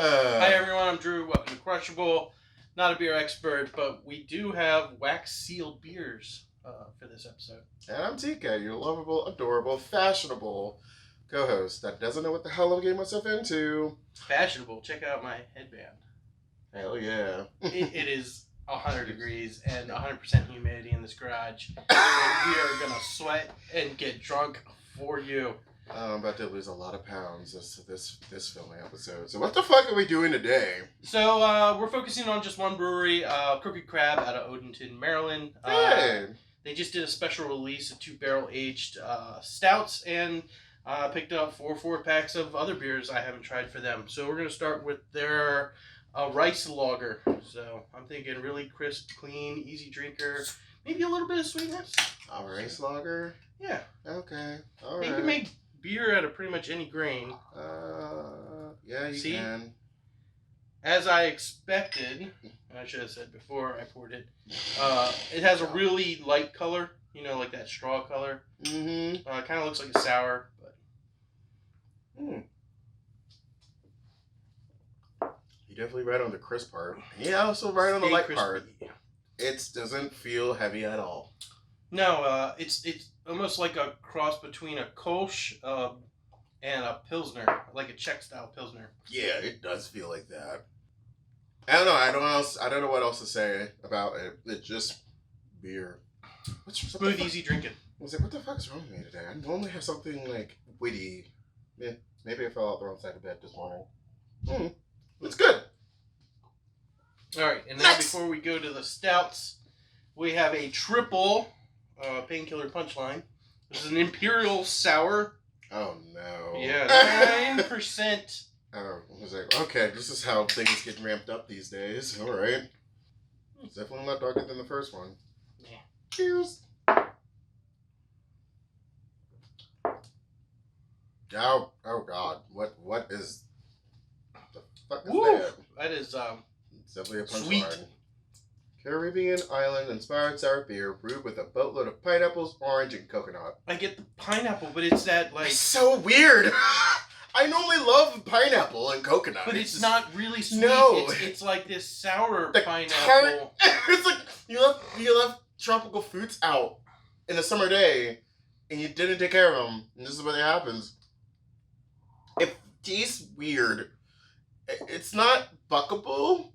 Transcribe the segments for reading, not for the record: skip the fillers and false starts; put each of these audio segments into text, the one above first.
Hi everyone, I'm Drew. Welcome to Crushable. Not a beer expert, but we do have wax sealed beers for this episode. And I'm TK, your lovable, adorable, fashionable co-host that doesn't know what the hell I'm getting myself into. Fashionable. Check out my headband. Hell yeah. It is 100 degrees and 100% humidity in this garage. And we are going to sweat and get drunk for you. I'm about to lose a lot of pounds this filming episode. So what the fuck are we doing today? So we're focusing on just one brewery, Crooked Crab out of Odenton, Maryland. Hey! They just did a special release of 2-barrel aged stouts and picked up 4 4-packs of other beers I haven't tried for them. So we're going to start with their rice lager. So I'm thinking really crisp, clean, easy drinker. Maybe a little bit of sweetness. A rice lager? Yeah. Okay. All right. You can make beer out of pretty much any grain. Yeah, you can. As I expected, I should have said before I poured it, it has a really light color, you know, like that straw color. Mm-hmm. Kind of looks like a sour, but... You're definitely right on the crisp part. Yeah, also right on the light crispy. part. It doesn't feel heavy at all. No, it's almost like a cross between a Kolsch and a Pilsner, like a Czech style Pilsner. Yeah, it does feel like that. I don't know. I don't know what else to say about it. It's just beer. Smooth, easy drinking. I was like, what the fuck is wrong with me today? I normally have something like witty. Yeah, maybe I fell out the wrong side of bed this morning. It's good. All right, and now before we go to the stouts, we have a triple Painkiller Punchline. This is an Imperial Sour. Oh no. Yeah, 9%. I was like, okay, this is how things get ramped up these days. All right. It's definitely not darker than the first one. Yeah. Cheers. Oh God. What is the fuck is that? That is It's definitely a sweet. punchline. Caribbean island inspired sour beer brewed with a boatload of pineapples, orange, and coconut. I get the pineapple, but it's that like. It's so weird. I normally love pineapple and coconut. But it's not really sweet. No. It's like this sour The pineapple. It's like you left tropical fruits out in a summer day, and you didn't take care of them. And this is what happens. It tastes weird. It's not buckable.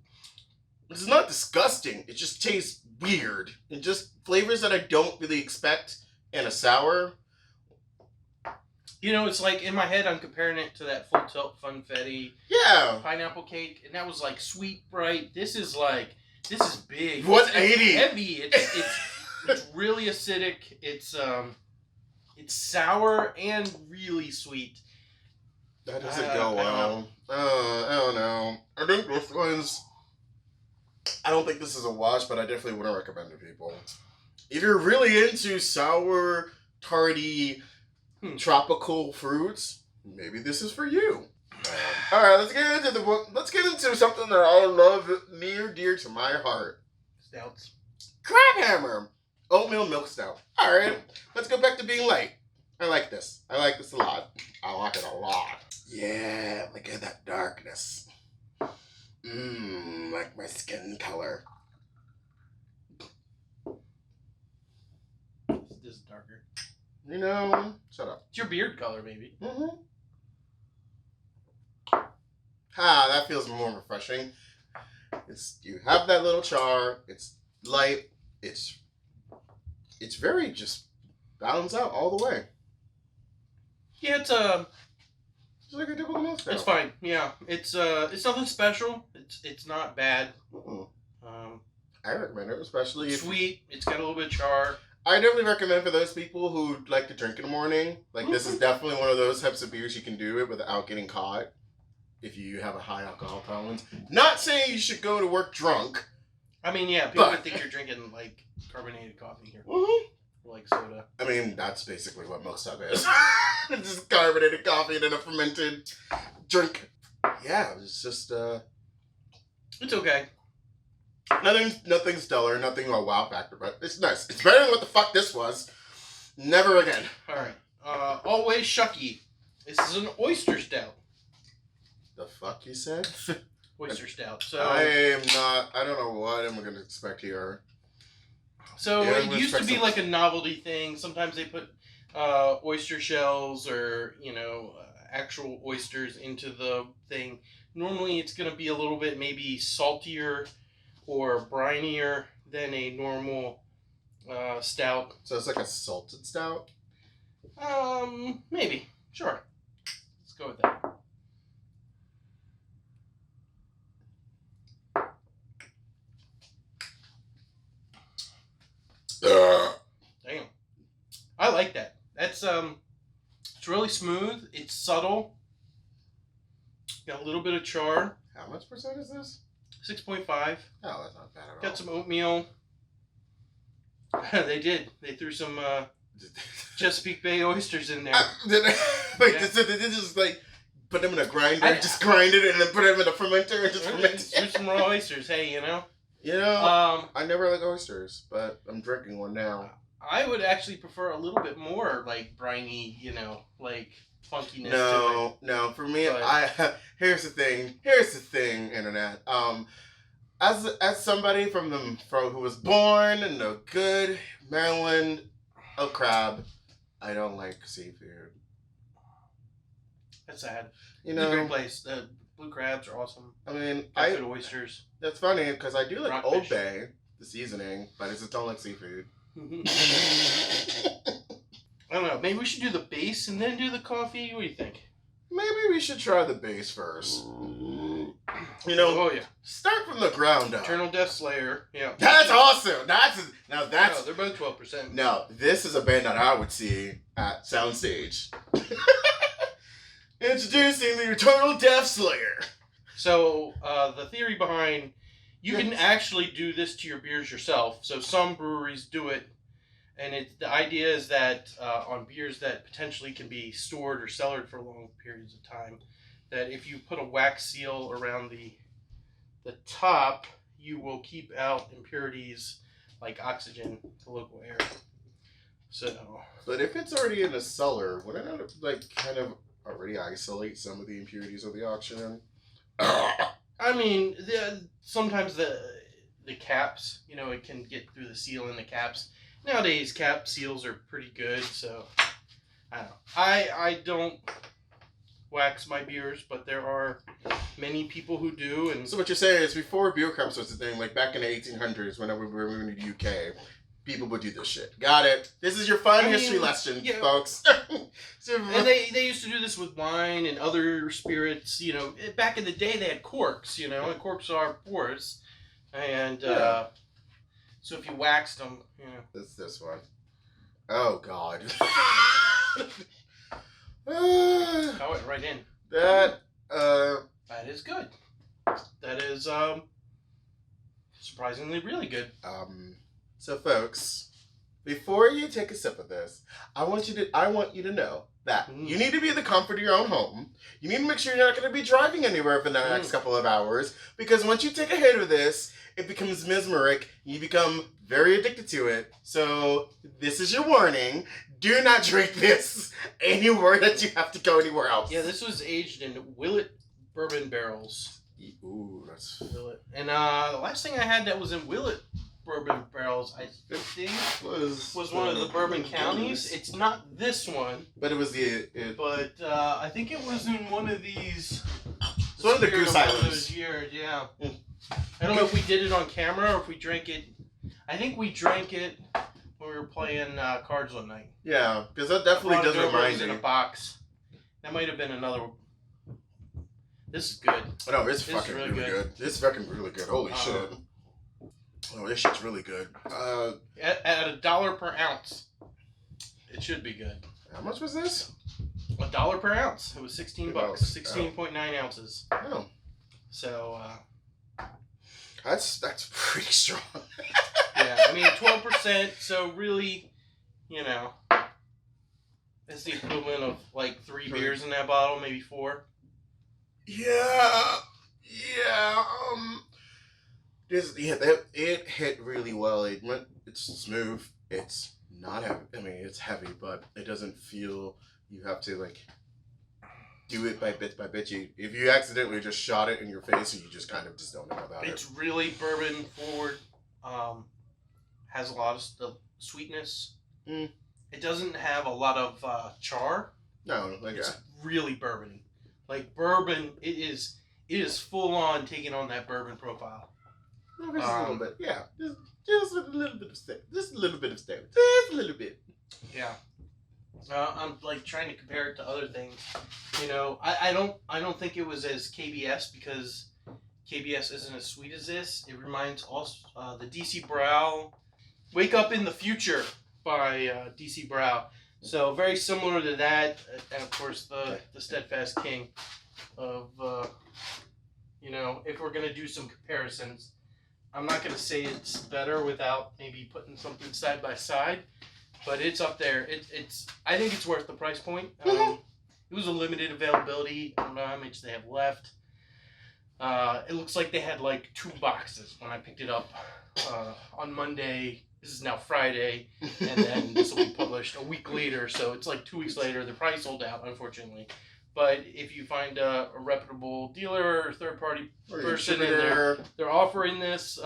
It's not disgusting. It just tastes weird. And just flavors that I don't really expect in a sour. You know, it's like in my head, I'm comparing it to that Full Tilt Funfetti pineapple cake, and that was like sweet, bright. This is big. 180. It's heavy. It's really acidic. It's sour and really sweet. That doesn't go well. I don't know. I think this one's... I don't think this is a wash, but I definitely wouldn't recommend it to people. If you're really into sour, tarty, tropical fruits, maybe this is for you. All right, let's get into the book. Let's get into something that I love near dear to my heart. Stouts. Crab Hammer, oatmeal milk stout. All right, let's go back to being light. I like this. I like this a lot. I like it a lot. Yeah, look at that darkness. Like my skin color. This is darker. You know, shut up. It's your beard color, maybe. That feels more refreshing. You have that little char. It's light. It's very just balanced out all the way. Yeah, it's like a typical milk stout. It's fine. Yeah, it's nothing special. It's not bad. I recommend it, especially if sweet. It's got a little bit of char. I definitely recommend for those people who like to drink in the morning. Like, this is definitely one of those types of beers you can do it without getting caught. If you have a high alcohol tolerance. Not saying you should go to work drunk. I mean, yeah, people would think you're drinking like carbonated coffee here. Or like soda. I mean, that's basically what milk stout is. It's just carbonated coffee and then a fermented drink. Yeah, it's just it's okay. Nothing stellar, nothing a wow factor, but it's nice. It's better than what the fuck this was. Never again. Alright. Always Shucky. This is an oyster stout. The fuck you said? Oyster Stout. So I don't know what I'm going to expect here. So Yeah, it used to be like a novelty thing. Sometimes they put oyster shells or, actual oysters into the thing. Normally it's going to be a little bit maybe saltier or brinier than a normal stout. So it's like a salted stout? Maybe. Sure. Let's go with that. Damn. I like that. That's it's really smooth. It's subtle. Got a little bit of char. How much percent is this? 6.5. Oh, that's not bad at all. Got some oatmeal. They did. They threw some Chesapeake Bay oysters in there. Wait, yeah. Did they just like put them in a grinder, just grind it, and then put them in a fermenter and just ferment it? Threw some raw oysters. Hey, I never like oysters, but I'm drinking one now. I would actually prefer a little bit more like briny, like funkiness to it. No, for me, here's the thing, internet. As somebody from who was born in the good Maryland of crab, I don't like seafood. That's sad. It's a great place. The blue crabs are awesome. I mean, good oysters. That's funny because I do like Rockfish. Old Bay, the seasoning, but I just don't like seafood. I don't know. Maybe we should do the base and then do the coffee. What do you think? Maybe we should try the base first. Oh yeah. Start from the ground up. Eternal Deathslayer. Yeah. That's awesome. No, they're both 12%. No, this is a band that I would see at Soundstage. Introducing the Eternal Deathslayer. So the theory behind you can actually do this to your beers yourself. So some breweries do it, and the idea is that on beers that potentially can be stored or cellared for long periods of time, that if you put a wax seal around the top, you will keep out impurities like oxygen to local air. So, but if it's already in a cellar, wouldn't it kind of already isolate some of the impurities of the oxygen? I mean, sometimes the caps, it can get through the seal in the caps. Nowadays, cap seals are pretty good, so I don't know. I don't wax my beers, but there are many people who do. And so what you're saying is before beer cups was a thing, like back in the 1800s, whenever we were moving to the UK, people would do this shit. Got it. This is your fun history lesson, folks. And they used to do this with wine and other spirits. Back in the day they had corks, and corks are porous. And so if you waxed them, This one. Oh, God. I went right in. That is good. That is surprisingly really good. So folks, before you take a sip of this, I want you to know that you need to be in the comfort of your own home. You need to make sure you're not going to be driving anywhere for the next couple of hours, because once you take a hit of this, it becomes mesmeric. You become very addicted to it. So this is your warning. Do not drink this anywhere that you have to go anywhere else. Yeah, this was aged in Willet bourbon barrels. Ooh, that's Willet. And the last thing I had that was in Willet bourbon barrels, I think, was one of the bourbon counties. It's not this one. But it was But I think it was in one of these. It's one of the Goose Islands. Those years, yeah. I don't know if we did it on camera or if we drank it. I think we drank it when we were playing cards one night. Yeah, because that definitely does remind me. In a box. That might have been another. This is good. No, it's fucking really good. It's fucking really good. Holy shit. Oh, this shit's really good. At $1 per ounce, it should be good. How much was this? $1 per ounce. It was $16. 16.9 ounces. Oh. So. That's pretty strong. Yeah, I mean 12%. So really, it's the equivalent of like 3 beers in that bottle, maybe 4. Yeah. It hit really well. It's smooth. It's not heavy. I mean, it's heavy, but it doesn't feel you have to do it by bit. If you accidentally just shot it in your face, you just kind of just don't know about it. It's really bourbon forward. Has a lot of the sweetness. Mm. It doesn't have a lot of char. No, It's really bourbony. Like bourbon, it is full on taking on that bourbon profile. Just a little bit, yeah. Just a little bit of step. Just a little bit of step. Just a little bit. Yeah. I'm like trying to compare it to other things. You know, I don't think it was as KBS because KBS isn't as sweet as this. It reminds also the DC Brow, Wake Up in the Future by DC Brow. So very similar to that, and of course the Steadfast King of you know, if we're gonna do some comparisons, I'm not gonna say it's better without maybe putting something side by side, but it's up there. It's I think it's worth the price point. It was a limited availability. I don't know how much they have left. It looks like they had like 2 boxes when I picked it up on Monday. This is now Friday, and then this will be published a week later, so it's like 2 weeks later. They're probably sold out, unfortunately. But if you find a reputable dealer or third-party person and they're offering this,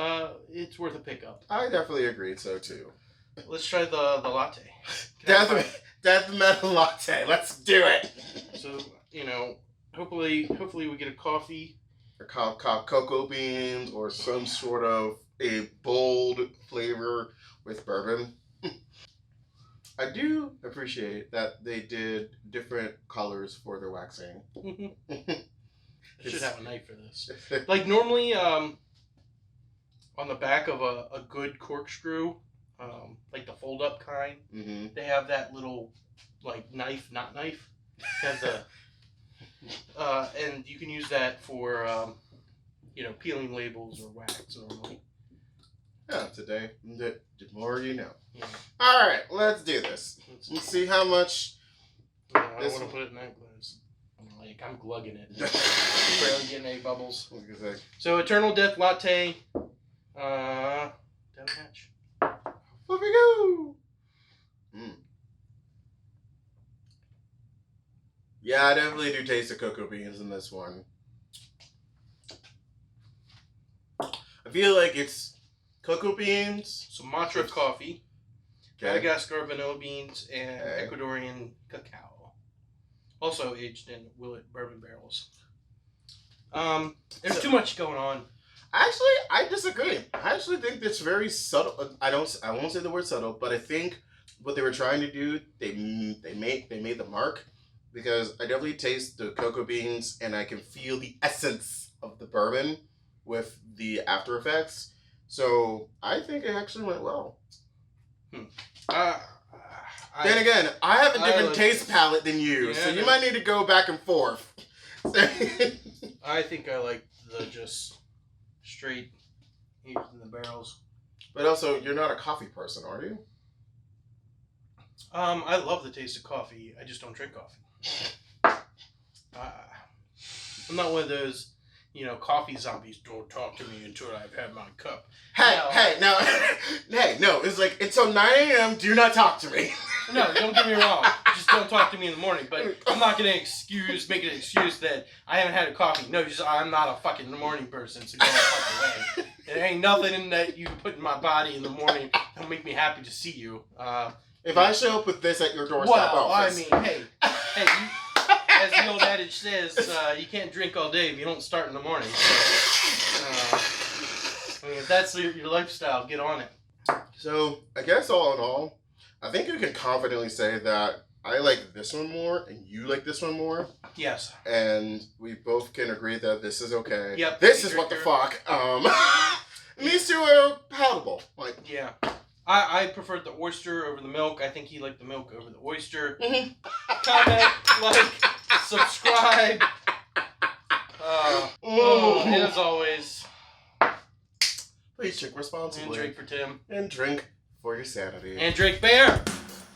it's worth a pickup. I definitely agreed so, too. Let's try the latte. Death Metal Latte. Let's do it. So, you know, hopefully we get a coffee. Or cocoa beans or some sort of a bold flavor with bourbon. I do appreciate that they did different colors for their waxing. I should have a knife for this. Like normally, on the back of a good corkscrew, like the fold-up kind, they have that little like knife, not knife. Have the and you can use that for you know, peeling labels or wax normally. Yeah, today, the more you know. Yeah. All right, let's do this. Let's see how much. Yeah, I don't want to put it in that glass. I'm glugging it. Barely getting any bubbles. So Eternal Death Latte. Down hatch. Here we go. Yeah, I definitely do taste the cocoa beans in this one. I feel like it's cocoa beans, Sumatra coffee, okay, Madagascar vanilla beans, and Ecuadorian cacao. Also aged in Willet bourbon barrels. There's too much going on. Actually, I disagree. I actually think it's very subtle. I won't say the word subtle, but I think what they were trying to do, they made the mark, because I definitely taste the cocoa beans and I can feel the essence of the bourbon with the after effects. So I think it actually went well. Then again, I have a different taste palette than you, so you might need to go back and forth. I think I like the just straight aged in the barrels. But also, you're not a coffee person, are you? I love the taste of coffee. I just don't drink coffee. I'm not one of those, you know, coffee zombies. Don't talk to me until I've had my cup. Hey, no. It's like, until 9 a.m., do not talk to me. No, don't get me wrong. Just don't talk to me in the morning. But I'm not going to make an excuse that I haven't had a coffee. No, just I'm not a fucking morning person, so go the fuck away. There ain't nothing that you can put in my body in the morning that'll make me happy to see you. If I show up with this at your doorstep office. I mean, hey, as the old adage says, you can't drink all day if you don't start in the morning. I mean, if that's your lifestyle, get on it. So, I guess all in all, I think you can confidently say that I like this one more and you like this one more. Yes. And we both can agree that this is okay. Yep. This is what the fuck. These two are palatable. Like, yeah. I preferred the oyster over the milk. I think he liked the milk over the oyster. Comment, like, subscribe. And as always, please drink responsibly. And drink for Tim. And drink for your sanity. And drink beer.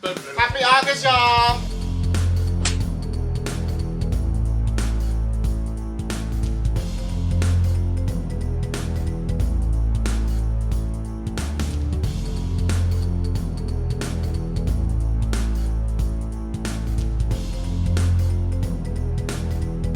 Happy August, y'all!